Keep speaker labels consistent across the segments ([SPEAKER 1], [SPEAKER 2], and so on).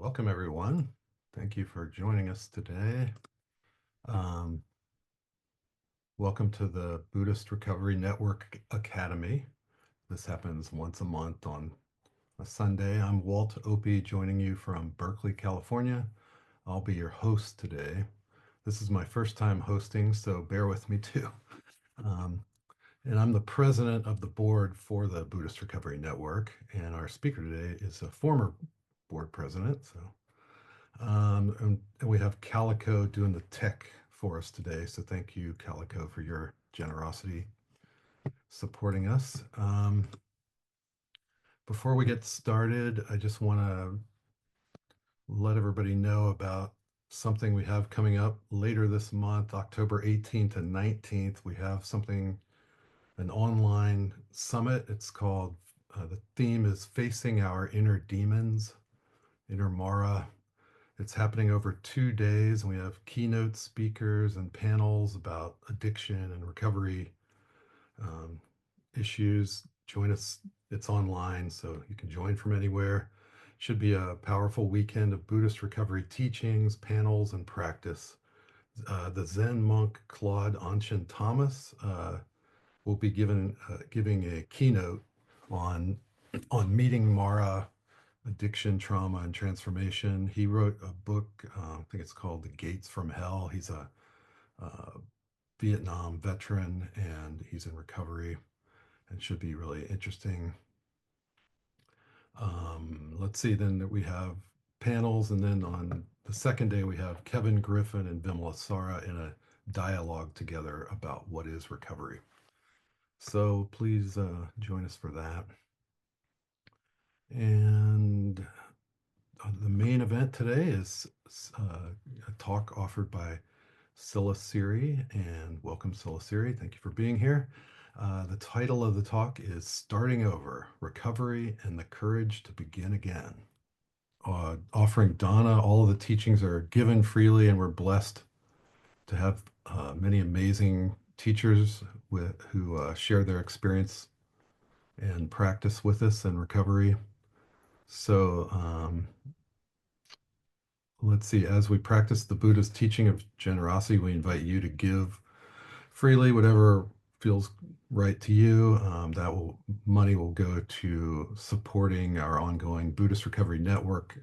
[SPEAKER 1] Welcome, everyone. Thank you for joining us today. Um, Welcome to the Buddhist Recovery Network Academy. This happens once a month on a Sunday. I'm Walt Opie, joining you from Berkeley, California. I'll be your host today. This is my first time hosting, so bear with me too. Um, and I'm the president of the board for the Buddhist Recovery Network. And our speaker today is a former board president. And we have Calico doing the tech for us today. So thank you, Calico, for your generosity supporting us. Before we get started, I just want to let everybody know about something we have coming up later this month, October 18th and 19th. We have an online summit. It's called, the theme is Facing Our Inner Demons, Inner Mara. It's happening over 2 days, and we have keynote speakers and panels about addiction and recovery um, issues. Join us. It's online, so you can join from anywhere. Should be a powerful weekend of Buddhist recovery teachings, panels, and practice. The Zen monk Claude Anshin Thomas will be giving a keynote on meeting Mara, addiction, trauma, and transformation. He wrote a book, I think it's called The Gates from Hell. He's a Vietnam veteran, and he's in recovery and should be really interesting. Let's see, then we have panels, and then on the second day, we have Kevin Griffin and Vimala Sara in a dialogue together about what is recovery. So please join us for that. And the main event today is a talk offered by Silasiri, and welcome, Silasiri. Thank you for being here. The title of the talk is Starting Over, Recovery and the Courage to Begin Again. Offering Dana, all of the teachings are given freely, and we're blessed to have many amazing teachers who share their experience and practice with us in recovery. So let's see, as we practice the Buddha's teaching of generosity, we invite you to give freely whatever feels right to you. Money will go to supporting our ongoing Buddhist Recovery Network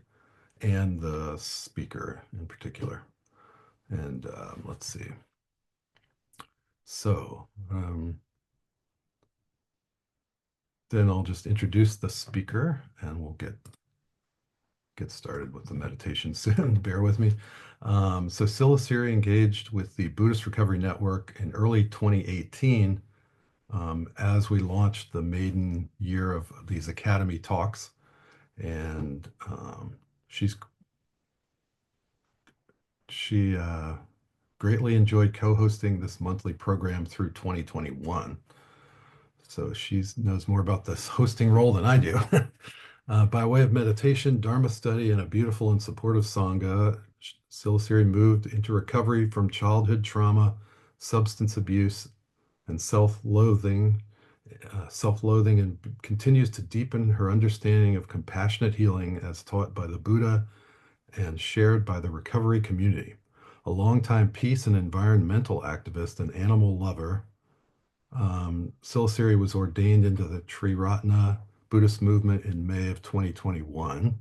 [SPEAKER 1] and the speaker in particular. And let's see. So then I'll just introduce the speaker, and we'll get started with the meditation soon. Bear with me. So Silasiri engaged with the Buddhist Recovery Network in early 2018 as we launched the maiden year of these Academy talks. And she greatly enjoyed co-hosting this monthly program through 2021. So she knows more about this hosting role than I do. By way of meditation, Dharma study, and a beautiful and supportive Sangha, Silasiri moved into recovery from childhood trauma, substance abuse, and self-loathing, and continues to deepen her understanding of compassionate healing as taught by the Buddha and shared by the recovery community. A longtime peace and environmental activist and animal lover, Silasiri was ordained into the Triratna Buddhist Movement in May of 2021.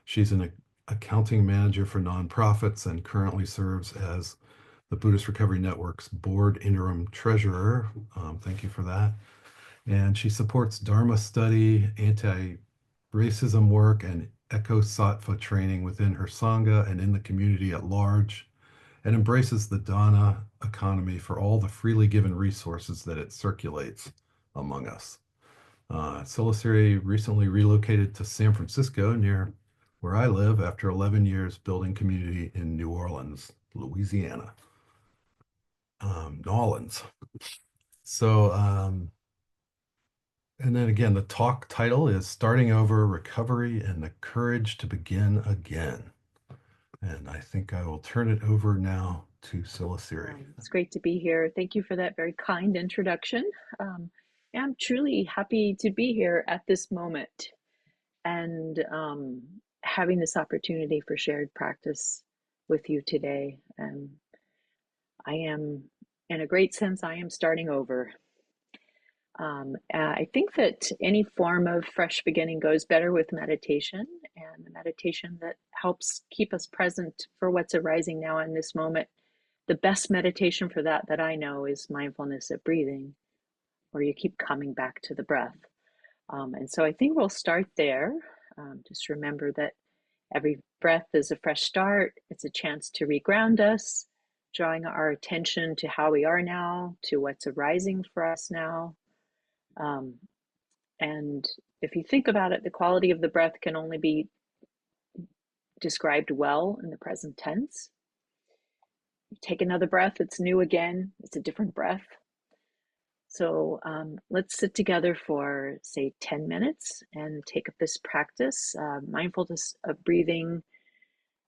[SPEAKER 1] She's an accounting manager for nonprofits and currently serves as the Buddhist Recovery Network's board interim treasurer. Thank you for that. And she supports Dharma study, anti-racism work, and Eco-Sattva training within her Sangha and in the community at large, and embraces the Dana economy for all the freely given resources that it circulates among us. Silasiri recently relocated to San Francisco, near where I live, after 11 years building community in New Orleans, Louisiana. New Orleans. So, and then again, the talk title is Starting Over, Recovery and the Courage to Begin Again. And I think I will turn it over now to Silasiri.
[SPEAKER 2] It's great to be here. Thank you for that very kind introduction. I'm truly happy to be here at this moment and having this opportunity for shared practice with you today. I am, in a great sense, I am starting over. I think that any form of fresh beginning goes better with meditation, and the meditation that helps keep us present for what's arising now in this moment. The best meditation for that I know is mindfulness of breathing, where you keep coming back to the breath. And so I think we'll start there. Just remember that every breath is a fresh start. It's a chance to reground us, drawing our attention to how we are now, to what's arising for us now. And if you think about it, the quality of the breath can only be described well in the present tense. You take another breath, it's new again, it's a different breath. So let's sit together for, say, 10 minutes and take up this practice. Mindfulness of breathing.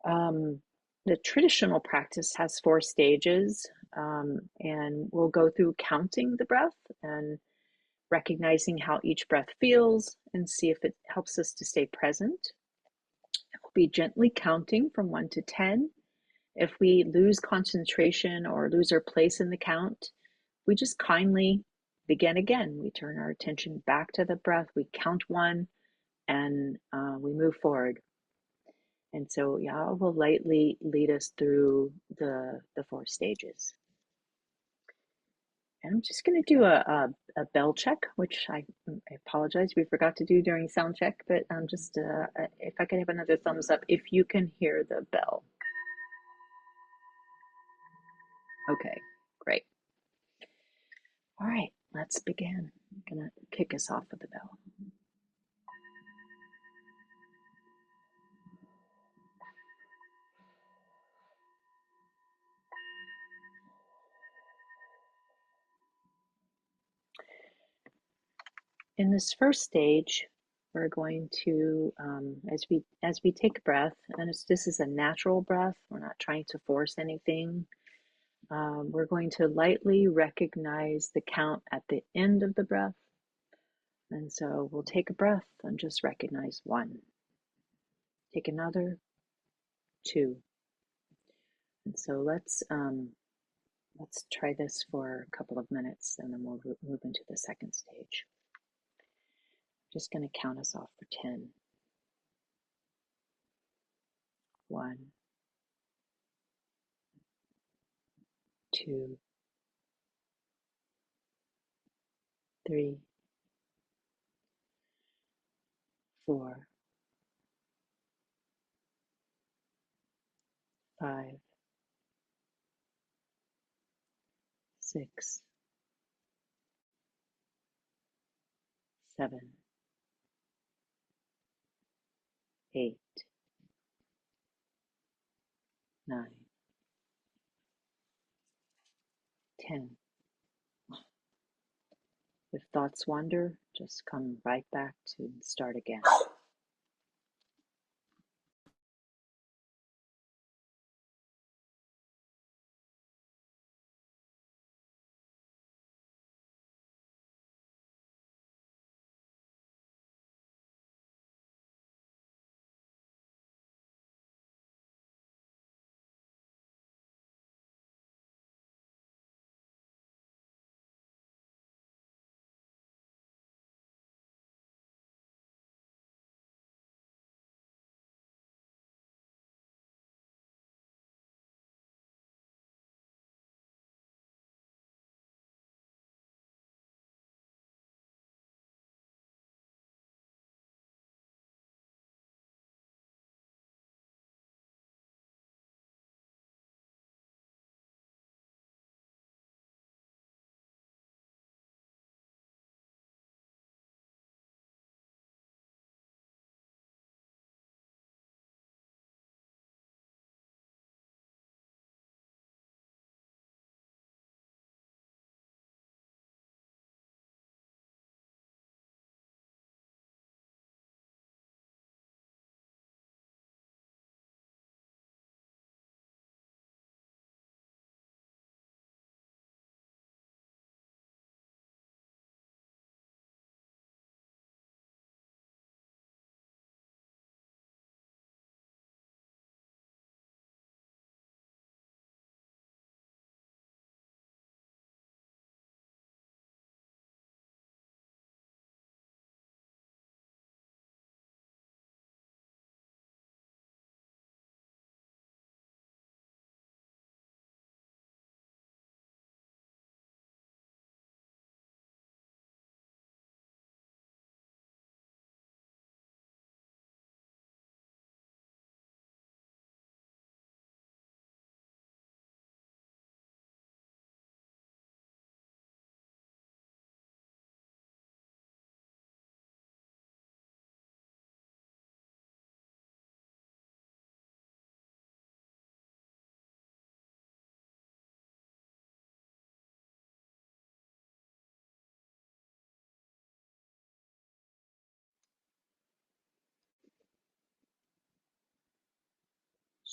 [SPEAKER 2] The traditional practice has 4 stages, and we'll go through counting the breath and recognizing how each breath feels and see if it helps us to stay present. We'll be gently counting from 1 to 10. If we lose concentration or lose our place in the count, we just kindly begin again. We turn our attention back to the breath, we count 1, and we move forward. And so Ya will lightly lead us through the 4 stages. And I'm just going to do a bell check, which I apologize we forgot to do during sound check, but just if I could have another thumbs up if you can hear the bell. Okay, great. All right, let's begin. I'm going to kick us off with the bell. In this first stage, we're going to, as we take a breath, and this is a natural breath, we're not trying to force anything. We're going to lightly recognize the count at the end of the breath. And so we'll take a breath and just recognize 1. Take another, 2. And so let's try this for a couple of minutes, and then we'll move into the second stage. I'm just going to count us off for 10. 1, 2, 3, 4, 5, 6, 7, 8, 9, 10. If thoughts wander, just come right back to start again.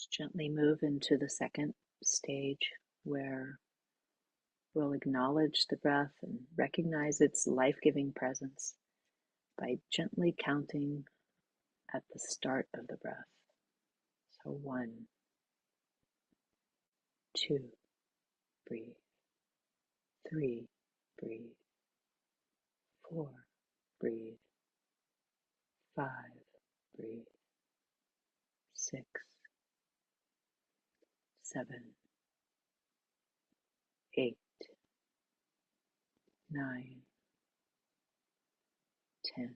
[SPEAKER 2] Just gently move into the second stage where we'll acknowledge the breath and recognize its life-giving presence by gently counting at the start of the breath. So 1, 2, breathe. 3, breathe. 4, breathe. 5, breathe. 6, 7, 8, 9, 10.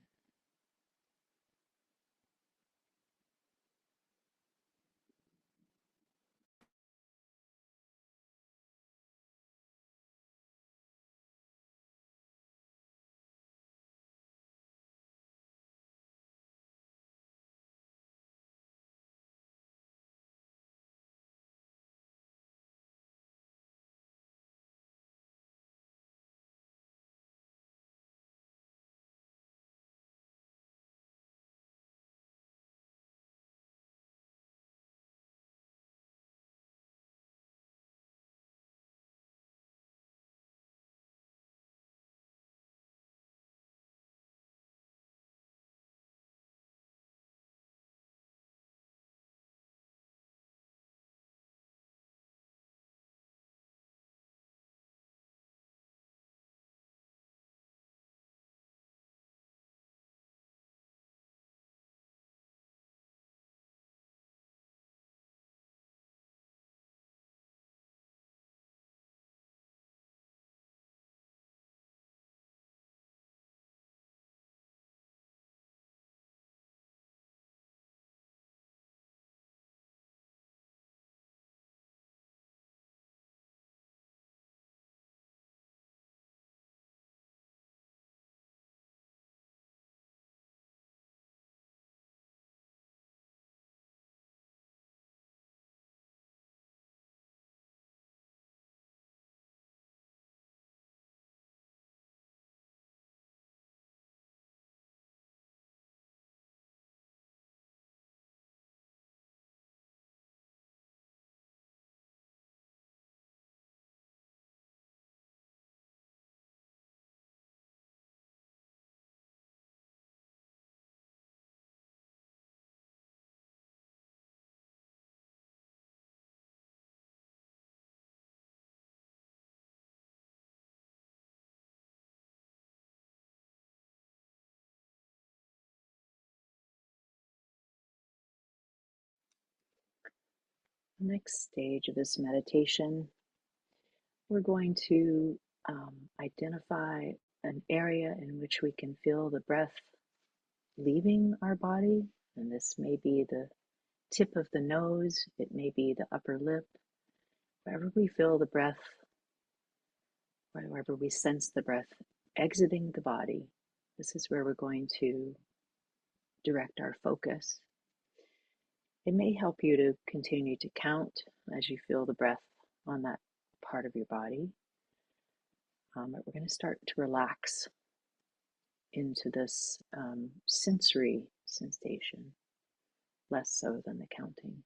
[SPEAKER 2] The next stage of this meditation, we're going to identify an area in which we can feel the breath leaving our body. And this may be the tip of the nose, it may be the upper lip, wherever we feel the breath, wherever we sense the breath exiting the body. This is where we're going to direct our focus. It may help you to continue to count as you feel the breath on that part of your body. But we're going to start to relax into this sensory sensation, less so than the counting.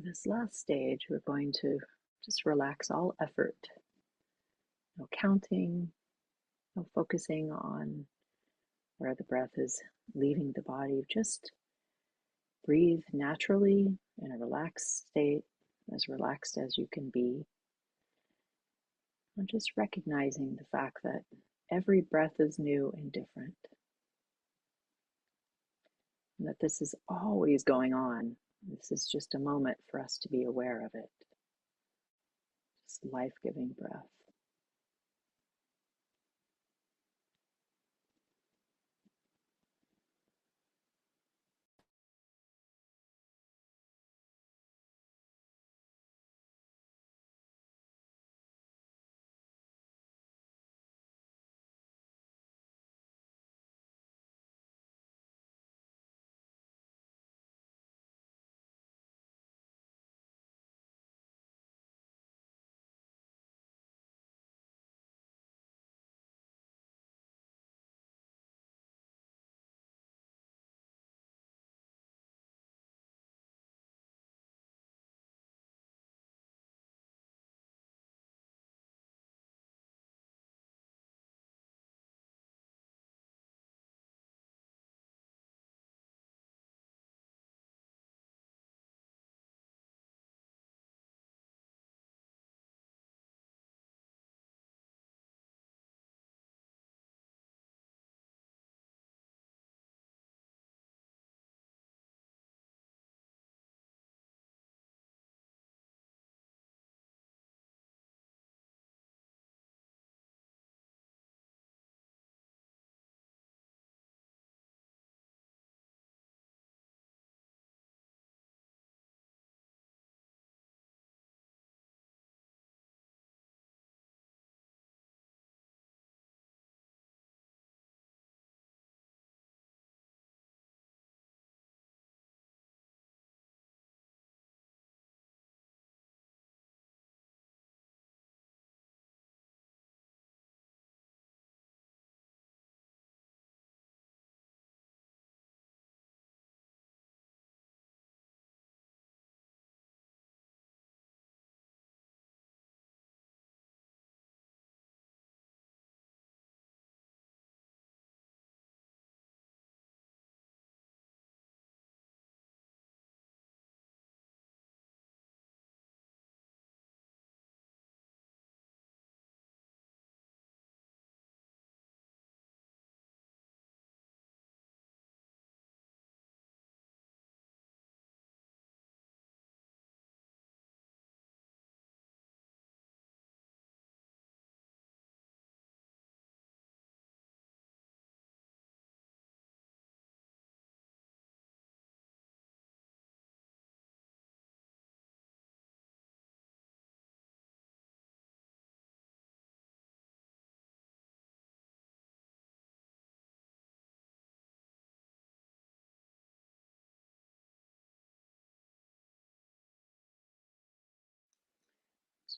[SPEAKER 2] this last stage, we're going to just relax all effort. No counting, no focusing on where the breath is leaving the body. Just breathe naturally in a relaxed state, as relaxed as you can be. And just recognizing the fact that every breath is new and different. And that this is always going on. This is just a moment for us to be aware of it. Just life-giving breath.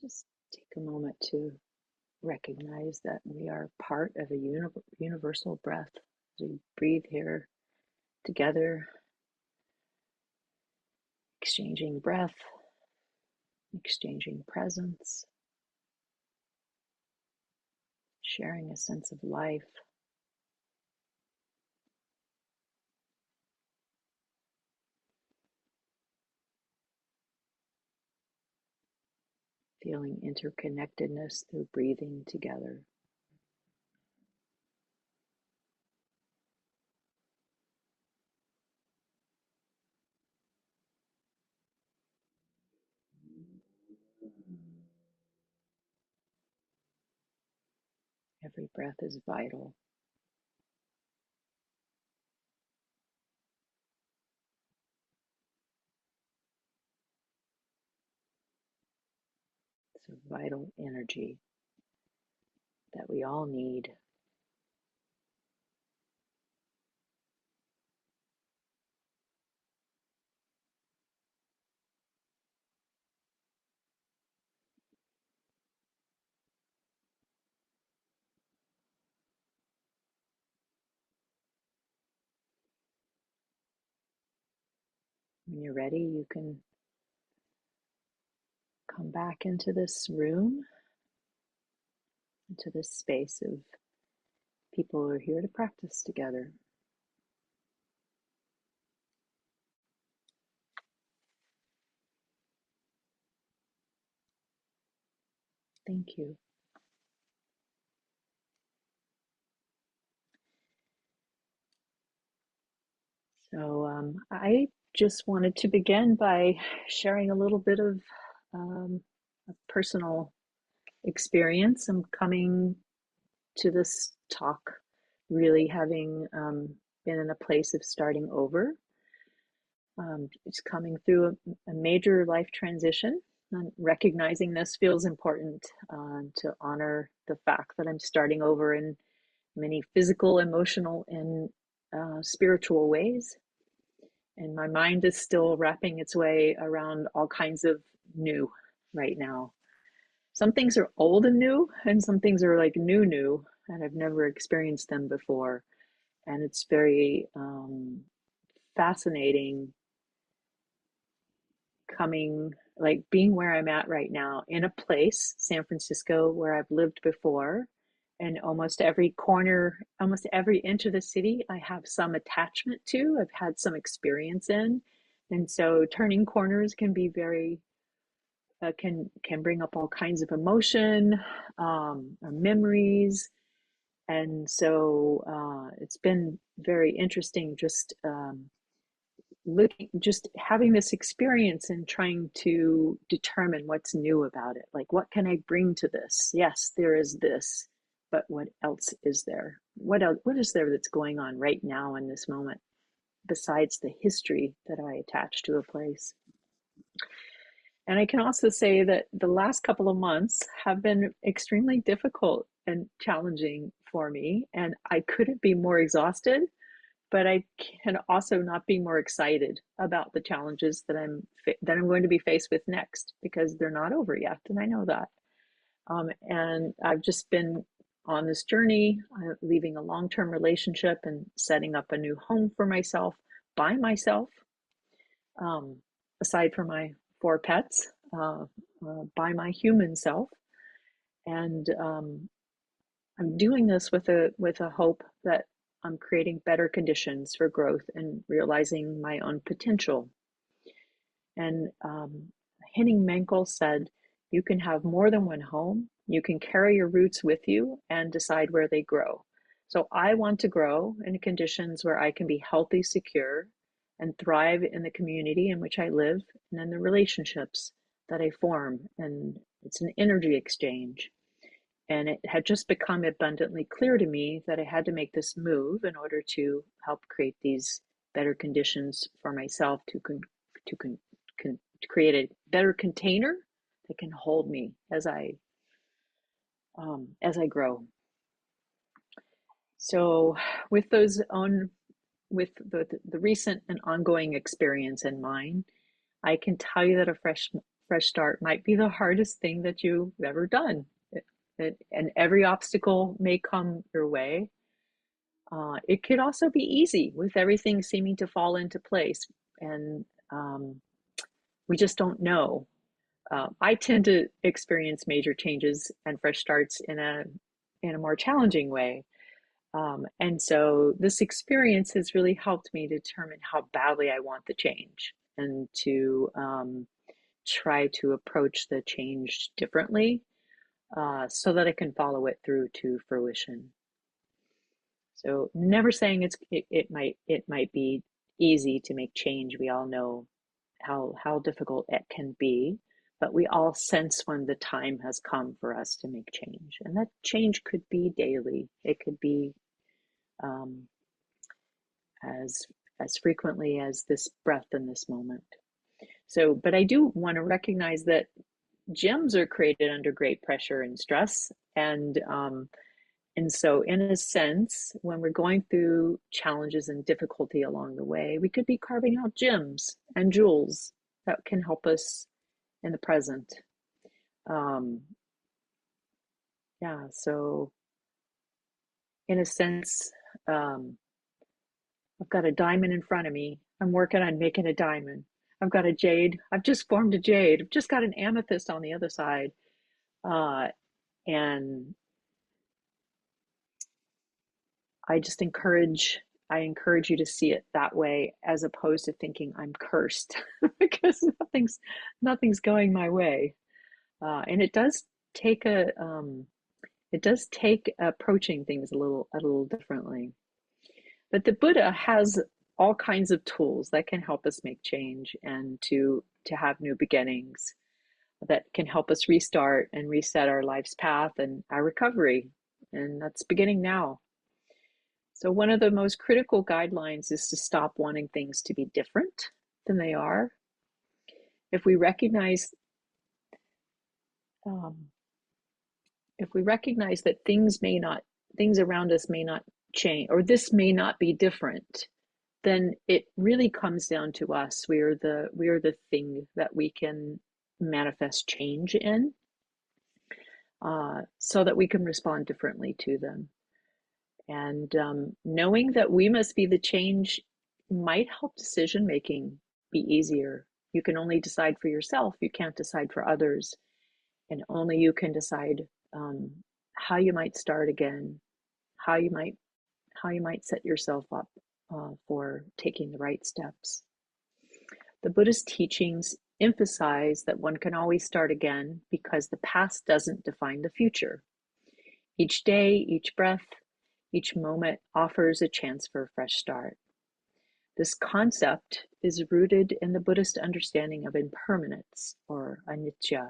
[SPEAKER 2] Just take a moment to recognize that we are part of a universal breath. As we breathe here together, exchanging breath, exchanging presence, sharing a sense of life. Feeling interconnectedness through breathing together. Every breath is vital. It's a vital energy that we all need. When you're ready, you can come back into this room, into this space of people who are here to practice together. Thank you. So I just wanted to begin by sharing a little bit of a personal experience. I'm coming to this talk really having been in a place of starting over. It's coming through a major life transition, and recognizing this feels important to honor the fact that I'm starting over in many physical, emotional, and spiritual ways. And my mind is still wrapping its way around all kinds of new right now. Some things are old and new, and some things are like new, and I've never experienced them before. And it's very fascinating being where I'm at right now in a place, San Francisco, where I've lived before. And almost every corner, almost every inch of the city, I have some attachment to, I've had some experience in. And so turning corners can be very, can bring up all kinds of emotion, or memories. And so it's been very interesting just having this experience and trying to determine what's new about it. Like, what can I bring to this? Yes, there is this, but what else is there? What else, what is there that's going on right now in this moment besides the history that I attach to a place? And I can also say that the last couple of months have been extremely difficult and challenging for me, and I couldn't be more exhausted, but I can also not be more excited about the challenges that I'm going to be faced with next, because they're not over yet, and I know that. And I've just been on this journey, leaving a long-term relationship and setting up a new home for myself by myself, aside from my 4 pets, by my human self. And I'm doing this with a hope that I'm creating better conditions for growth and realizing my own potential. And Henning Mankell said, "You can have more than one home. You can carry your roots with you and decide where they grow." So I want to grow in conditions where I can be healthy, secure, and thrive in the community in which I live and in the relationships that I form. And it's an energy exchange. And it had just become abundantly clear to me that I had to make this move in order to help create these better conditions for myself to create a better container that can hold me as I grow. So, with the recent and ongoing experience in mind, I can tell you that a fresh start might be the hardest thing that you've ever done. And every obstacle may come your way. It could also be easy, with everything seeming to fall into place, and we just don't know. I tend to experience major changes and fresh starts in a more challenging way. And so this experience has really helped me determine how badly I want the change, and to try to approach the change differently, so that I can follow it through to fruition. So never saying it might be easy to make change. We all know how difficult it can be, but we all sense when the time has come for us to make change, and that change could be daily. It could be um, as frequently as this breath in this moment. So, but I do want to recognize that gyms are created under great pressure and stress, and so, in a sense, when we're going through challenges and difficulty along the way, we could be carving out gems and jewels that can help us in the present. Um, yeah, so in a sense, um, I've got a diamond in front of me. I'm working on making a diamond. I've got a jade. I've just formed a jade. I've just got an amethyst on the other side. Uh, and I just I encourage you to see it that way as opposed to thinking I'm cursed because nothing's going my way. And it does take approaching things a little differently. But the Buddha has all kinds of tools that can help us make change and to have new beginnings that can help us restart and reset our life's path and our recovery. And that's beginning now. So one of the most critical guidelines is to stop wanting things to be different than they are. If we recognize um, if we recognize that things around us may not change, or this may not be different, then it really comes down to us. We are the thing that we can manifest change in, so that we can respond differently to them. And knowing that we must be the change might help decision making be easier. You can only decide for yourself. You can't decide for others, and only you can decide how you might start again, how you might set yourself up for taking the right steps. The Buddhist teachings emphasize that one can always start again because the past doesn't define the future. Each day, each breath, each moment offers a chance for a fresh start. This concept is rooted in the Buddhist understanding of impermanence, or anicca,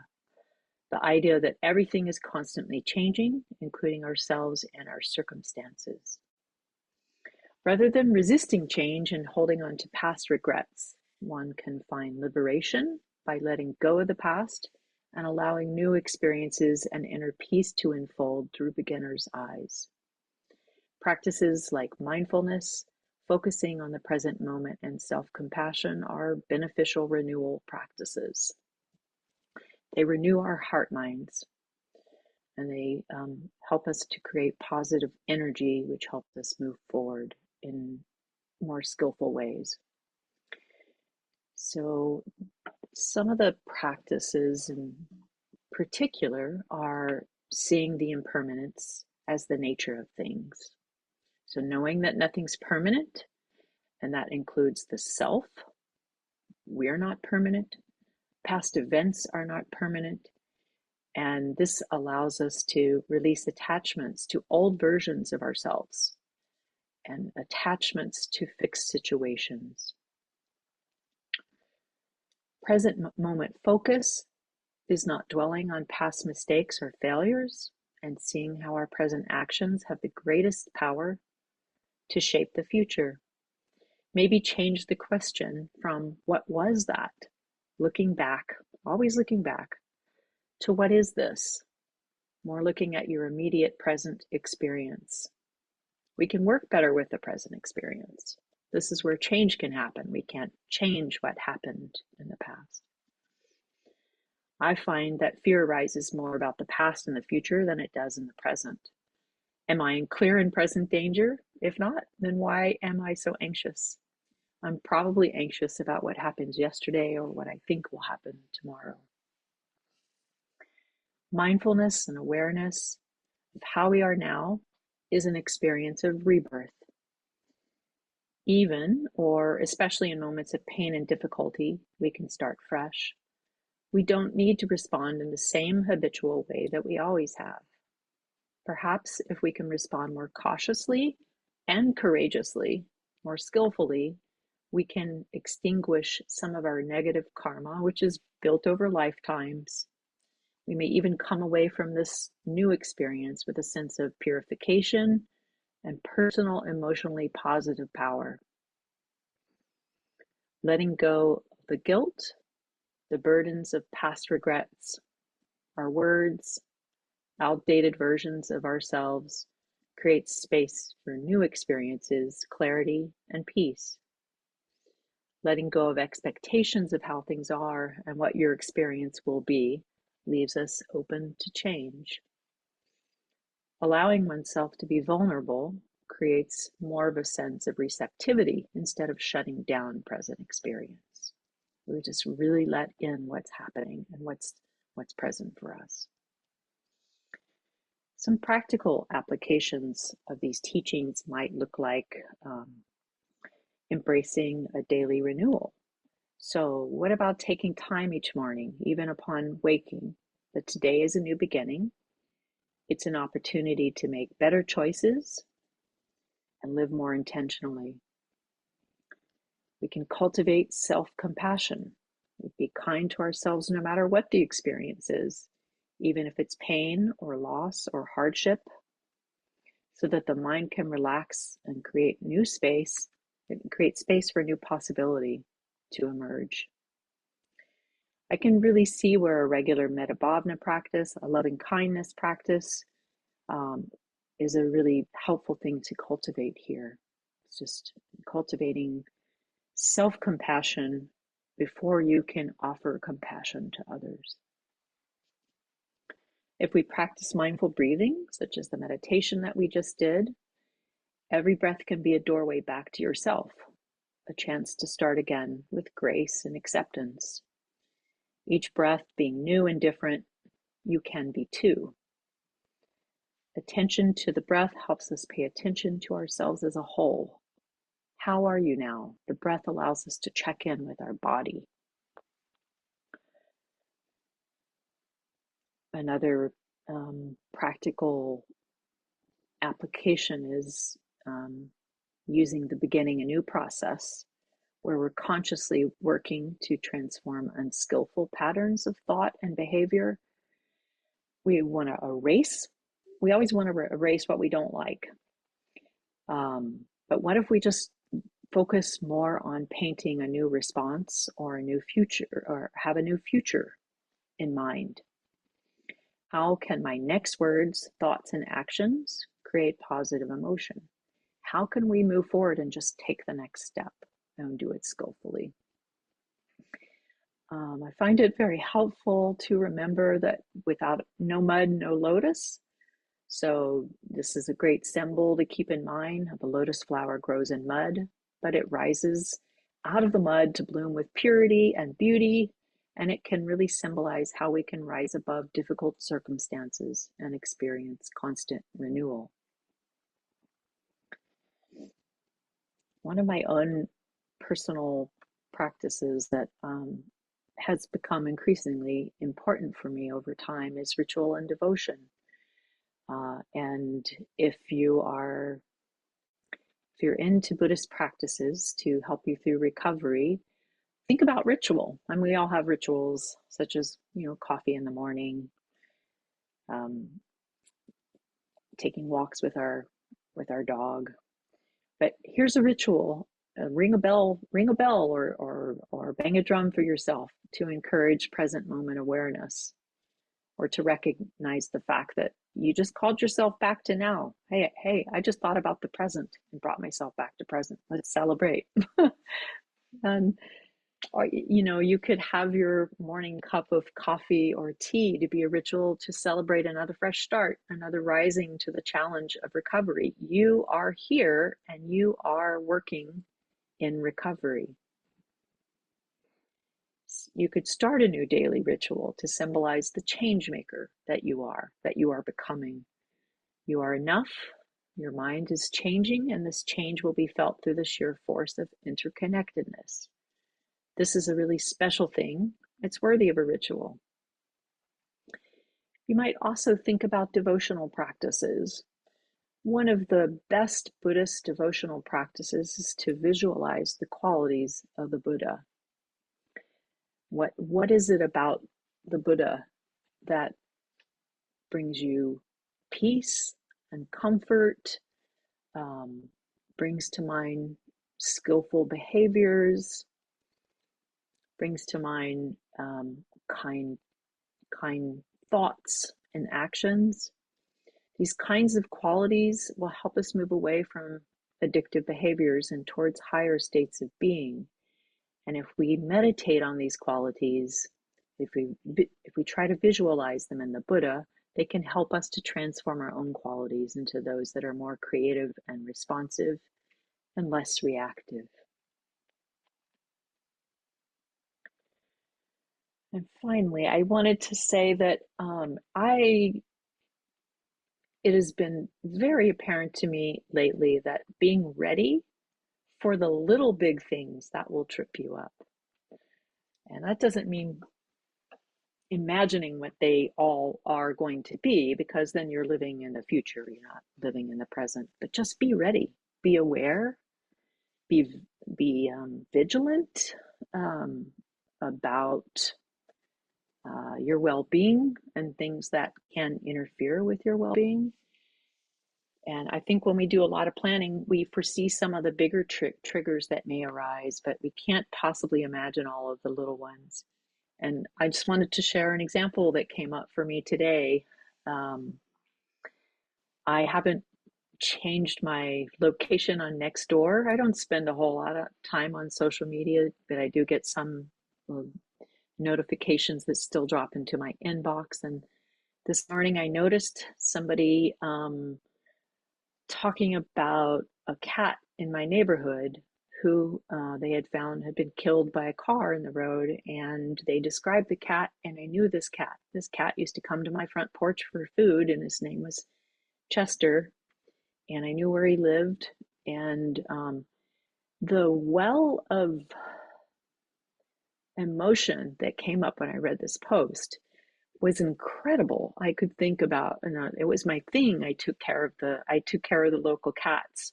[SPEAKER 2] the idea that everything is constantly changing, including ourselves and our circumstances. Rather than resisting change and holding on to past regrets, one can find liberation by letting go of the past and allowing new experiences and inner peace to unfold through beginner's eyes. Practices like mindfulness, focusing on the present moment, and self-compassion are beneficial renewal practices. They renew our heart minds, and they help us to create positive energy, which helps us move forward in more skillful ways. So some of the practices in particular are seeing the impermanence as the nature of things. So knowing that nothing's permanent, and that includes the self. We're not permanent. Past events are not permanent. And this allows us to release attachments to old versions of ourselves and attachments to fixed situations. Present moment focus is not dwelling on past mistakes or failures, and seeing how our present actions have the greatest power to shape the future. Maybe change the question from what was that, looking back, always looking back, to what is this, more looking at your immediate present experience. We can work better with the present experience. This is where change can happen. We can't change what happened in the past. I find that fear arises more about the past and the future than it does in the present. Am I in clear and present danger? If not, then why am I so anxious? I'm probably anxious about what happened yesterday or what I think will happen tomorrow. Mindfulness and awareness of how we are now is an experience of rebirth. Even, or especially in moments of pain and difficulty, we can start fresh. We don't need to respond in the same habitual way that we always have. Perhaps if we can respond more cautiously and courageously, more skillfully, we can extinguish some of our negative karma, which is built over lifetimes. We may even come away from this new experience with a sense of purification and personal, emotionally positive power. Letting go of the guilt, the burdens of past regrets, our words, outdated versions of ourselves creates space for new experiences, clarity, and peace. Letting go of expectations of how things are and what your experience will be leaves us open to change. Allowing oneself to be vulnerable creates more of a sense of receptivity instead of shutting down present experience. We just really let in what's happening and what's present for us. Some practical applications of these teachings might look like embracing a daily renewal. So, what about taking time each morning, even upon waking, that today is a new beginning? It's an opportunity to make better choices and live more intentionally. We can cultivate self-compassion. We'd be kind to ourselves no matter what the experience is, even if it's pain or loss or hardship, so that the mind can relax and create space for new possibility to emerge. I can really see where a regular metta-bhavana practice, a loving kindness practice, is a really helpful thing to cultivate here. It's just cultivating self-compassion before you can offer compassion to others. If we practice mindful breathing, such as the meditation that we just did, every breath can be a doorway back to yourself, a chance to start again with grace and acceptance. Each breath being new and different, you can be too. Attention to the breath helps us pay attention to ourselves as a whole. How are you now? The breath allows us to check in with our body. Another practical application is using the beginning anew process, where we're consciously working to transform unskillful patterns of thought and behavior. We want to erase. We always want to erase what we don't like. But what if we just focus more on painting a new response or a new future, or have a new future in mind? How can my next words, thoughts, and actions create positive emotion? How can we move forward and just take the next step and do it skillfully? I find it very helpful to remember that without no mud, no lotus. So this is a great symbol to keep in mind. The lotus flower grows in mud, but it rises out of the mud to bloom with purity and beauty. And it can really symbolize how we can rise above difficult circumstances and experience constant renewal. One of my own personal practices that has become increasingly important for me over time is ritual and devotion. And if you're into Buddhist practices to help you through recovery, think about ritual. And we all have rituals, such as, coffee in the morning, taking walks with our dog. But here's a ritual: ring a bell, or bang a drum for yourself to encourage present moment awareness, or to recognize the fact that you just called yourself back to now. Hey, I just thought about the present and brought myself back to present. Let's celebrate. And or you could have your morning cup of coffee or tea to be a ritual to celebrate another fresh start, another rising to the challenge of recovery. You are here and you are working in recovery. You could start a new daily ritual to symbolize the change maker that you are becoming. You are enough. Your mind is changing, and this change will be felt through the sheer force of interconnectedness. This is a really special thing. It's worthy of a ritual. You might also think about devotional practices. One of the best Buddhist devotional practices is to visualize the qualities of the Buddha. What is it about the Buddha that brings you peace and comfort, brings to mind skillful behaviors, brings to mind kind thoughts and actions? These kinds of qualities will help us move away from addictive behaviors and towards higher states of being. And if we meditate on these qualities, if we try to visualize them in the Buddha, they can help us to transform our own qualities into those that are more creative and responsive and less reactive. And finally, I wanted to say that it has been very apparent to me lately that being ready for the little big things that will trip you up. And that doesn't mean imagining what they all are going to be, because then you're living in the future, you're not living in the present. But just be ready, be aware, be vigilant um, about your well-being and things that can interfere with your well-being. And I think when we do a lot of planning, we foresee some of the bigger triggers that may arise, but we can't possibly imagine all of the little ones. And I just wanted to share an example that came up for me today. Um, I haven't changed my location on Nextdoor. I don't spend a whole lot of time on social media, but I do get some notifications that still drop into my inbox. And this morning I noticed somebody talking about a cat in my neighborhood who they had found had been killed by a car in the road. And they described the cat, and I knew this cat. This cat used to come to my front porch for food, and his name was Chester. And I knew where he lived. And the well of emotion that came up when I read this post was incredible. I could think about, and it was my thing. I took care of the local cats.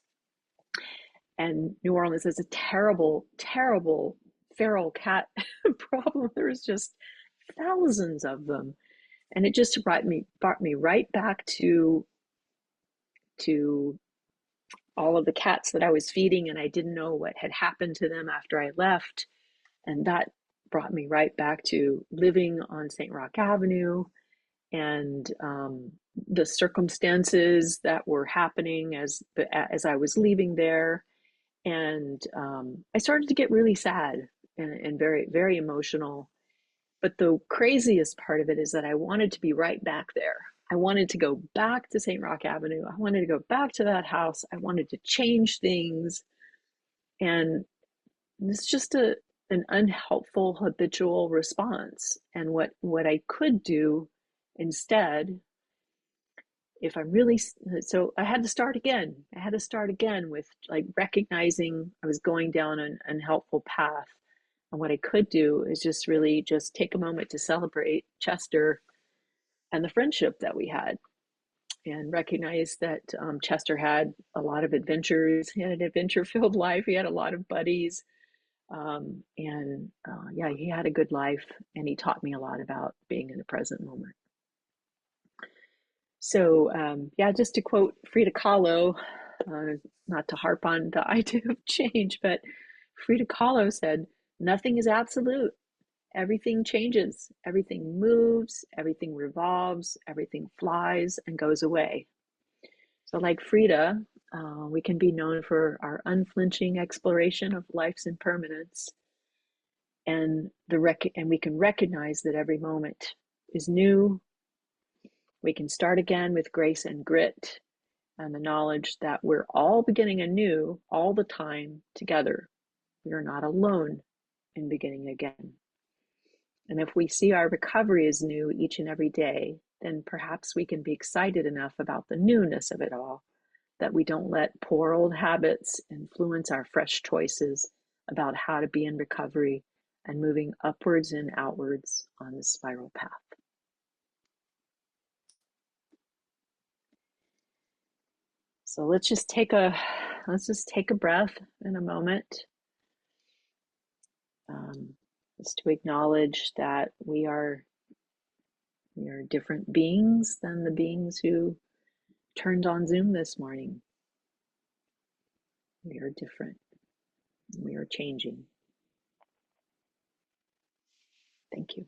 [SPEAKER 2] And New Orleans has a terrible, terrible feral cat problem. There's just thousands of them. And it just brought me right back to all of the cats that I was feeding, and I didn't know what had happened to them after I left. And that brought me right back to living on St. Rock Avenue, and the circumstances that were happening as I was leaving there. And I started to get really sad and very, very emotional. But the craziest part of it is that I wanted to be right back there. I wanted to go back to St. Rock Avenue. I wanted to go back to that house. I wanted to change things. And it's just an unhelpful habitual response. And what I could do instead, if I'm really, so I had to start again. I had to start again with like recognizing I was going down an unhelpful path. And what I could do is just really just take a moment to celebrate Chester and the friendship that we had, and recognize that Chester had a lot of adventures. He had an adventure-filled life. He had a lot of buddies. Yeah, he had a good life, and he taught me a lot about being in the present moment. So, yeah, just to quote Frida Kahlo, not to harp on the idea of change, but Frida Kahlo said, "Nothing is absolute. Everything changes, everything moves, everything revolves, everything flies and goes away." So, like Frida, we can be known for our unflinching exploration of life's impermanence, and we can recognize that every moment is new. We can start again with grace and grit, and the knowledge that we're all beginning anew all the time together. We are not alone in beginning again. And if we see our recovery as new each and every day, then perhaps we can be excited enough about the newness of it all that we don't let poor old habits influence our fresh choices about how to be in recovery and moving upwards and outwards on the spiral path. So let's just take a breath in a moment, just to acknowledge that we are different beings than the beings who turned on Zoom this morning. We are different. We are changing. Thank you.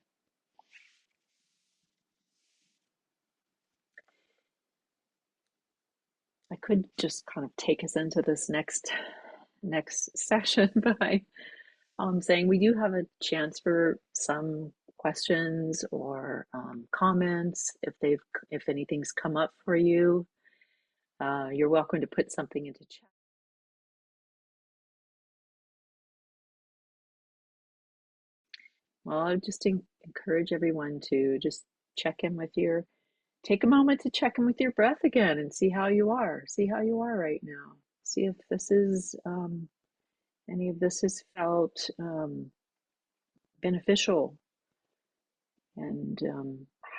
[SPEAKER 2] I could just kind of take us into this next session by saying we do have a chance for some questions or comments. If anything's come up for you, you're welcome to put something into chat. Well, I just encourage everyone to just check in with your, take a moment to check in with your breath again and see how you are. See how you are right now. See if this is, any of this has felt beneficial. And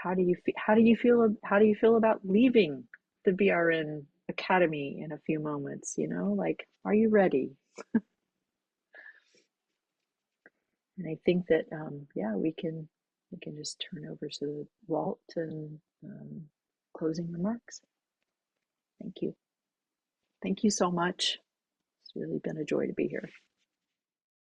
[SPEAKER 2] how do you feel about leaving the BRN Academy in a few moments? You know, like, are you ready? And I think that yeah, we can just turn over to Walt and closing remarks. Thank you. Thank you so much. It's really been a joy to be here.